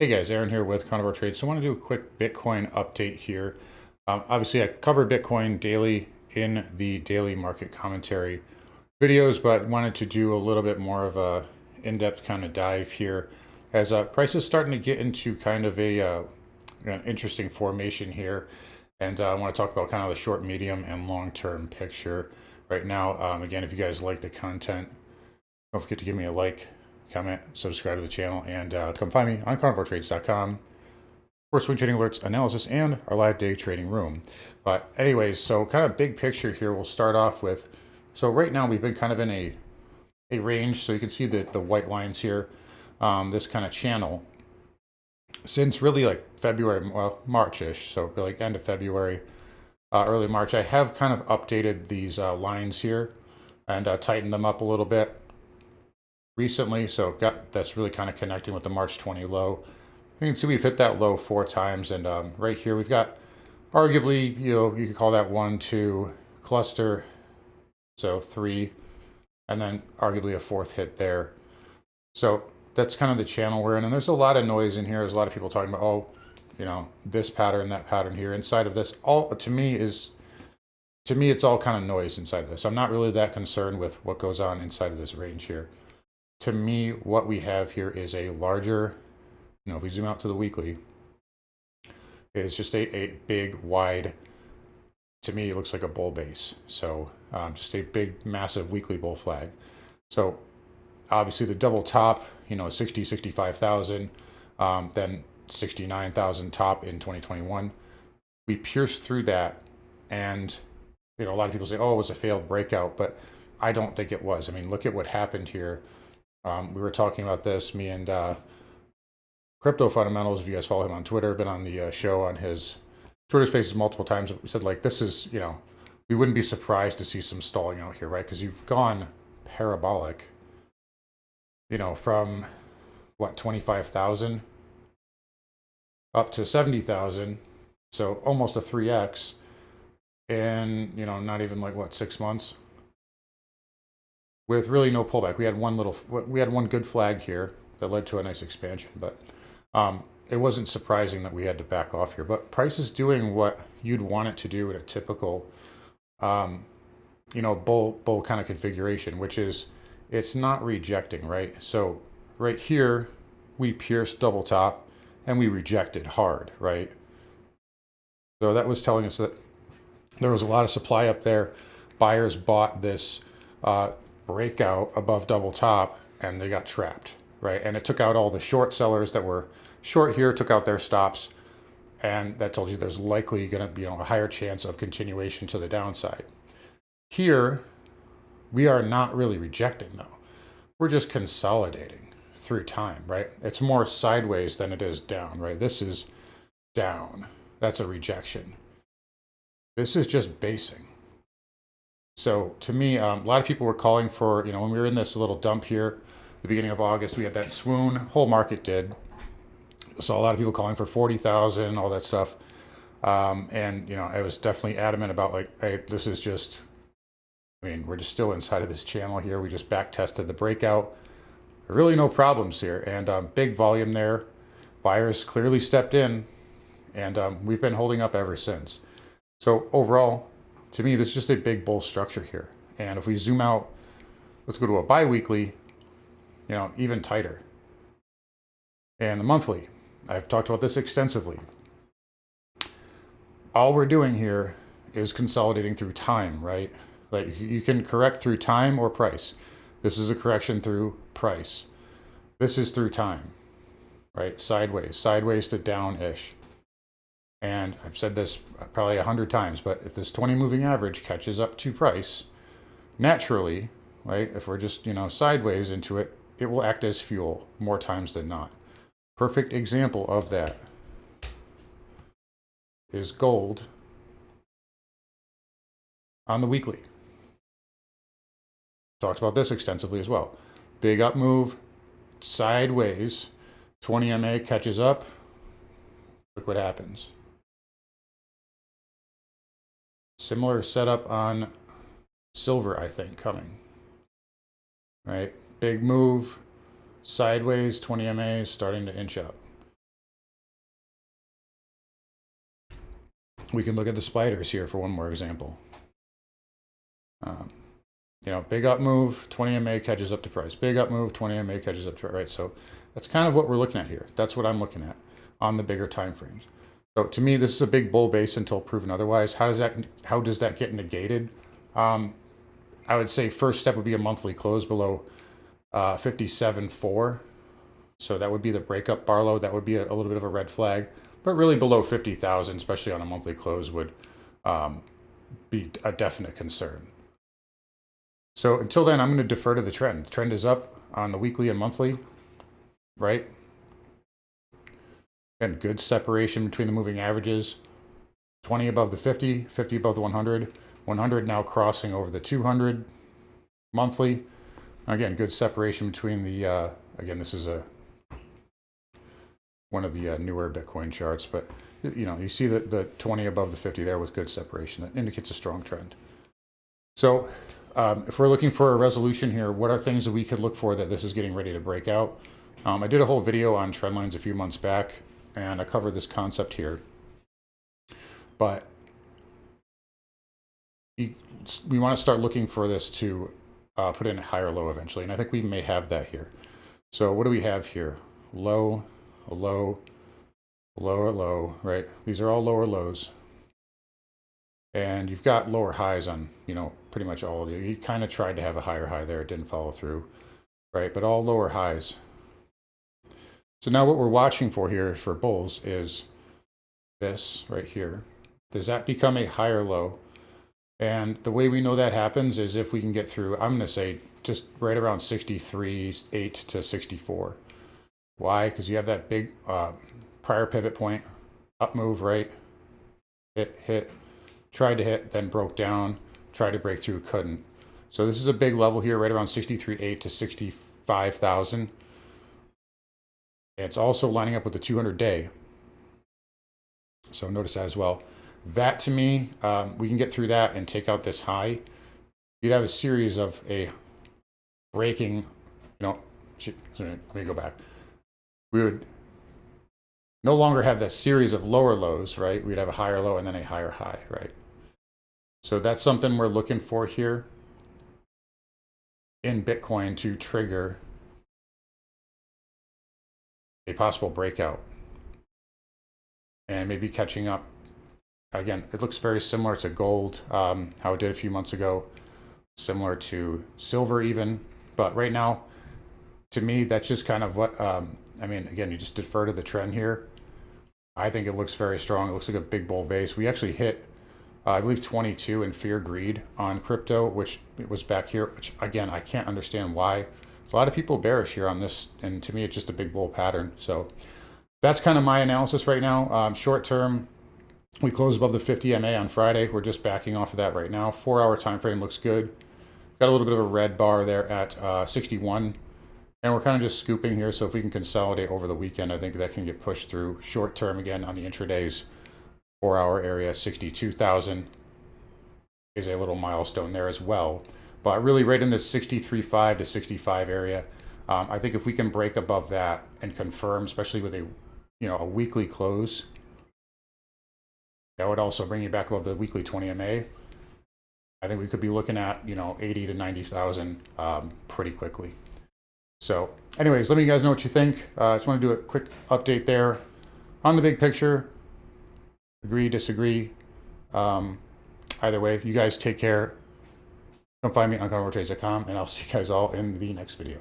Hey guys, Aaron here with Carnivore Trades. So I want to do a quick Bitcoin update here. Obviously, I cover Bitcoin daily in the daily market commentary videos, but wanted to do a little bit more of a in-depth kind of dive here as prices starting to get into kind of an interesting formation here. And I want to talk about kind of the short, medium, and long-term picture right now. Again, if you guys like the content, don't forget to give me a like, comment, subscribe to the channel, and come find me on carnivoretrades.com for swing trading alerts, analysis, and our live day trading room. But anyways, so kind of big picture here, we'll start off with, so right now we've been kind of in a range, so you can see the white lines here, this kind of channel, since really like February, well, March-ish, so like end of February, early March. I have kind of updated these lines here and tightened them up a little bit recently, so that's really kind of connecting with the March 20 low. You can see we've hit that low 4 times, and right here we've got arguably, you could call that 1, 2 cluster, so 3, and then arguably a 4th hit there. So that's kind of the channel we're in, and there's a lot of noise in here. There's a lot of people talking about, oh, this pattern, that pattern here. Inside of this, all to me, it's all kind of noise inside of this. I'm not really that concerned with what goes on inside of this range here. To me, what we have here is a larger, if we zoom out to the weekly, it's just a big, wide, to me, it looks like a bull base. So just a big, massive weekly bull flag. So obviously the double top, 60, 65,000, then 69,000 top in 2021. We pierced through that, and a lot of people say, oh, it was a failed breakout, but I don't think it was. I mean, look at what happened here. We were talking about this, me and Crypto Fundamentals, if you guys follow him on Twitter, been on the show on his Twitter spaces multiple times. We said, like, this is, we wouldn't be surprised to see some stalling out here, right? Because you've gone parabolic, from what, 25,000 up to 70,000. So almost a 3x in, not even like what, 6 months, with really no pullback. We had one good flag here that led to a nice expansion, but it wasn't surprising that we had to back off here. But price is doing what you'd want it to do in a typical, bull kind of configuration, which is it's not rejecting, right? So right here, we pierced double top and we rejected hard, right? So that was telling us that there was a lot of supply up there. Buyers bought this breakout above double top and they got trapped, right? And it took out all the short sellers that were short here, took out their stops, and that told you there's likely going to be a higher chance of continuation to the downside. Here, we are not really rejecting though. We're just consolidating through time, right? It's more sideways than it is down, right? This is down. That's a rejection. This is just basing. So to me, a lot of people were calling for, when we were in this little dump here, the beginning of August, we had that swoon, whole market did. So a lot of people calling for 40,000, all that stuff. And, I was definitely adamant about like, hey, this is just, we're just still inside of this channel here. We just back tested the breakout. Really no problems here. And big volume there. Buyers clearly stepped in, and we've been holding up ever since. So overall, to me, this is just a big bull structure here. And if we zoom out, let's go to a bi-weekly, even tighter. And the monthly, I've talked about this extensively. All we're doing here is consolidating through time, right? Like you can correct through time or price. This is a correction through price. This is through time, right? Sideways to down-ish. And I've said this probably 100 times, but if this 20 moving average catches up to price, naturally, right, if we're just, sideways into it, it will act as fuel more times than not. Perfect example of that is gold on the weekly. Talked about this extensively as well. Big up move, sideways, 20 MA catches up. Look what happens. Similar setup on silver, I think, coming. Right? Big move, sideways, 20 MA, starting to inch up. We can look at the spiders here for one more example. You know, big up move, 20 MA catches up to price. Big up move, 20 MA catches up to price. Right? So that's kind of what we're looking at here. That's what I'm looking at on the bigger time frames. So to me, this is a big bull base until proven otherwise. How does that get negated? I would say first step would be a monthly close below 57.4. So that would be the breakup bar low. That would be a little bit of a red flag, but really below 50,000, especially on a monthly close, would be a definite concern. So until then, I'm going to defer to the trend. The trend is up on the weekly and monthly, right? And good separation between the moving averages. 20 above the 50, 50 above the 100, 100 now crossing over the 200 monthly. Again, good separation between the, again, this is one of the newer Bitcoin charts, but you know, you see the 20 above the 50 there with good separation. That indicates a strong trend. So if we're looking for a resolution here, what are things that we could look for that this is getting ready to break out? I did a whole video on trend lines a few months back, and I covered this concept here. But we want to start looking for this to put in a higher low eventually, and I think we may have that here. So what do we have here? Low, a low, lower low, right? These are all lower lows. And you've got lower highs on, you know, pretty much all of you. You kind of tried to have a higher high there. It didn't follow through, right? But all lower highs. So now what we're watching for here for bulls is this right here. Does that become a higher low? And the way we know that happens is if we can get through, I'm going to say just right around 63.8 to 64. Why? Because you have that big prior pivot point, up move, right? Hit. Tried to hit, then broke down, tried to break through, couldn't. So this is a big level here, right around 63.8 to 65,000. It's also lining up with the 200-day. So notice that as well. That to me, we can get through that and take out this high. You'd have a series of a breaking, you know, let me go back. We would no longer have that series of lower lows, right? We'd have a higher low and then a higher high, right? So that's something we're looking for here in Bitcoin to trigger a possible breakout and maybe catching up. Again, it looks very similar to gold, how it did a few months ago, similar to silver even. But right now, to me, that's just kind of what, I mean, again, you just defer to the trend here. I think it looks very strong. It looks like a big bull base. We actually hit, I believe, 22 in fear greed on crypto, which it was back here, which again, I can't understand why. A lot of people bearish here on this, and to me, it's just a big bull pattern. So that's kind of my analysis right now. Short term, we closed above the 50 MA on Friday. We're just backing off of that right now. 4-hour time frame looks good. Got a little bit of a red bar there at 61. And we're kind of just scooping here, so if we can consolidate over the weekend, I think that can get pushed through. Short term, again, on the intradays, 4-hour area, 62,000 is a little milestone there as well. But really right in this 63.5 to 65 area, I think if we can break above that and confirm, especially with a weekly close, that would also bring you back above the weekly 20 MA. I think we could be looking at 80 to 90,000 pretty quickly. So anyways, let me guys know what you think. I just want to do a quick update there on the big picture. Agree, disagree. Either way, you guys take care. Come find me on carnivoretrades.com, and I'll see you guys all in the next video.